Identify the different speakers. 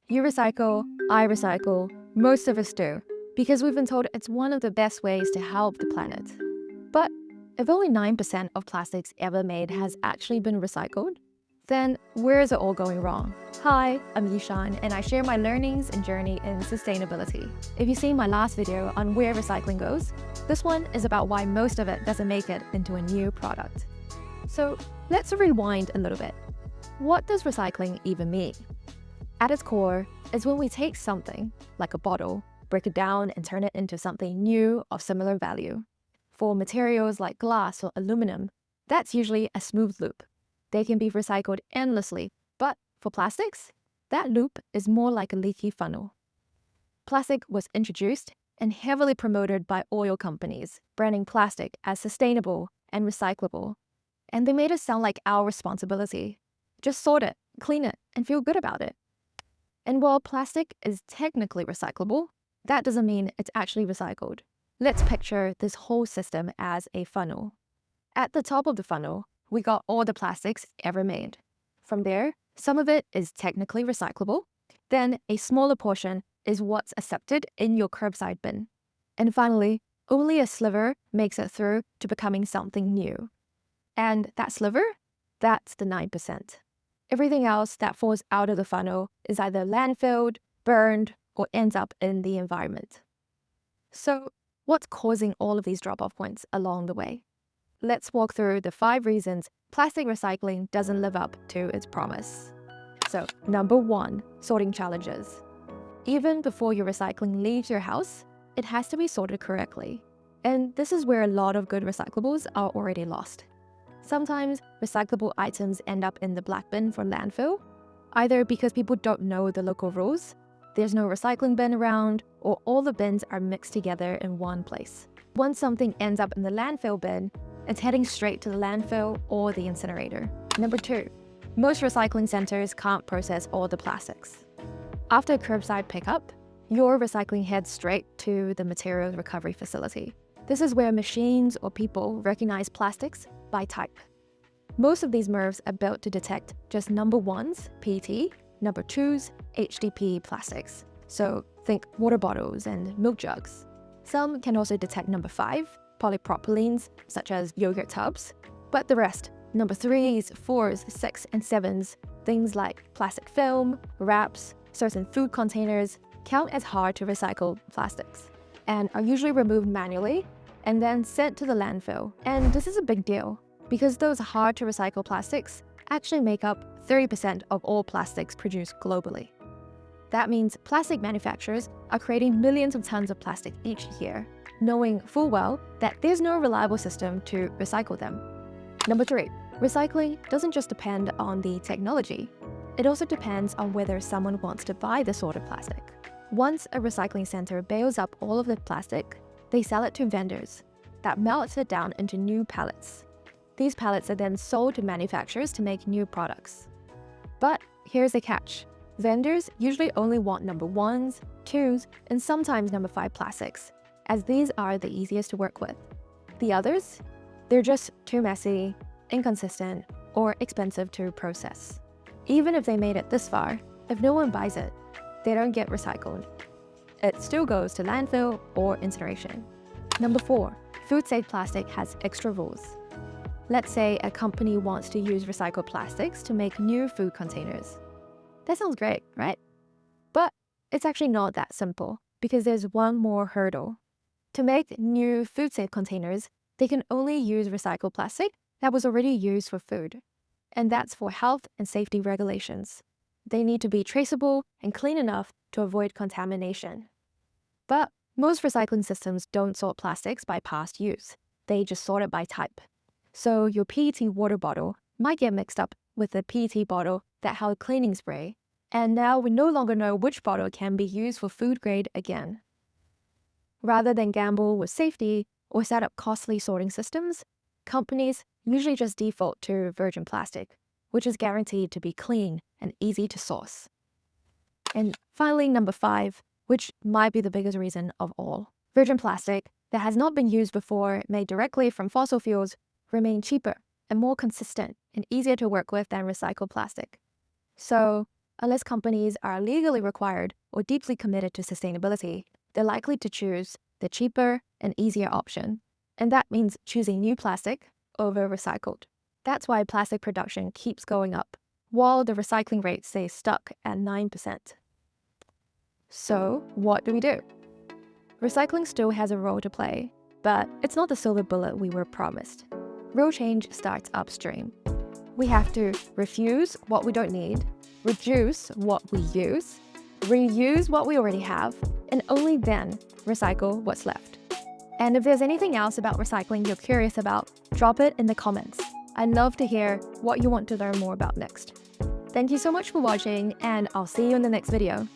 Speaker 1: You recycle, I recycle, most of us do, because we've been told it's one of the best ways to help the planet. But if only 9% of plastics ever made has actually been recycled, then where is it all going wrong? Hi, I'm Yishan, and I share my learnings and journey in sustainability. If you've seen my last video on where recycling goes, this one is about why most of it doesn't make it into a new product. So let's rewind a little bit. What does recycling even mean? At its core is when we take something, like a bottle, break it down and turn it into something new of similar value. For materials like glass or aluminum, that's usually a smooth loop. They can be recycled endlessly, but for plastics, that loop is more like a leaky funnel. Plastic was introduced and heavily promoted by oil companies, branding plastic as sustainable and recyclable. And they made it sound like our responsibility. Just sort it, clean it, and feel good about it. And while plastic is technically recyclable, that doesn't mean it's actually recycled. Let's picture this whole system as a funnel. At the top of the funnel, we got all the plastics ever made. From there, some of it is technically recyclable. Then a smaller portion is what's accepted in your curbside bin. And finally, only a sliver makes it through to becoming something new. And that sliver, that's the 9%. Everything else that falls out of the funnel is either landfilled, burned, or ends up in the environment. So, what's causing all of these drop-off points along the way? Let's walk through the 5 reasons plastic recycling doesn't live up to its promise. So, number 1, sorting challenges. Even before your recycling leaves your house, it has to be sorted correctly. And this is where a lot of good recyclables are already lost. Sometimes recyclable items end up in the black bin for landfill, either because people don't know the local rules, there's no recycling bin around, or all the bins are mixed together in one place. Once something ends up in the landfill bin, it's heading straight to the landfill or the incinerator. Number 2, most recycling centers can't process all the plastics. After a curbside pickup, your recycling heads straight to the materials recovery facility. This is where machines or people recognize plastics by type. Most of these MRFs are built to detect just number 1s, PET, number 2s, HDPE plastics. So think water bottles and milk jugs. Some can also detect number 5, polypropylenes, such as yogurt tubs. But the rest, number 3s, 4s, 6s, and 7s, things like plastic film, wraps, certain food containers, count as hard to recycle plastics and are usually removed manually and then sent to the landfill. And this is a big deal because those hard-to-recycle plastics actually make up 30% of all plastics produced globally. That means plastic manufacturers are creating millions of tons of plastic each year, knowing full well that there's no reliable system to recycle them. Number 3, recycling doesn't just depend on the technology. It also depends on whether someone wants to buy the sorted plastic. Once a recycling center bails up all of the plastic, they sell it to vendors that melt it down into new pallets. These pallets are then sold to manufacturers to make new products. But here's the catch. Vendors usually only want number 1s, 2s, and sometimes number 5 plastics, as these are the easiest to work with. The others? They're just too messy, inconsistent, or expensive to process. Even if they made it this far, if no one buys it, they don't get recycled. It still goes to landfill or incineration. Number 4, food-safe plastic has extra rules. Let's say a company wants to use recycled plastics to make new food containers. That sounds great, right? But it's actually not that simple because there's one more hurdle. To make new food-safe containers, they can only use recycled plastic that was already used for food. And that's for health and safety regulations. They need to be traceable and clean enough to avoid contamination. But most recycling systems don't sort plastics by past use. They just sort it by type. So your PET water bottle might get mixed up with a PET bottle that held cleaning spray. And now we no longer know which bottle can be used for food grade again. Rather than gamble with safety or set up costly sorting systems, companies usually just default to virgin plastic, which is guaranteed to be clean and easy to source. And finally, number 5, which might be the biggest reason of all. Virgin plastic that has not been used before, made directly from fossil fuels, remain cheaper and more consistent and easier to work with than recycled plastic. So Unless companies are legally required or deeply committed to sustainability, they're likely to choose the cheaper and easier option. And that means choosing new plastic over recycled. That's why plastic production keeps going up, while the recycling rate stays stuck at 9%. So, what do we do? Recycling still has a role to play, but it's not the silver bullet we were promised. Real change starts upstream. We have to refuse what we don't need, reduce what we use, reuse what we already have, and only then recycle what's left. And if there's anything else about recycling you're curious about, drop it in the comments. I'd love to hear what you want to learn more about next. Thank you so much for watching, and I'll see you in the next video.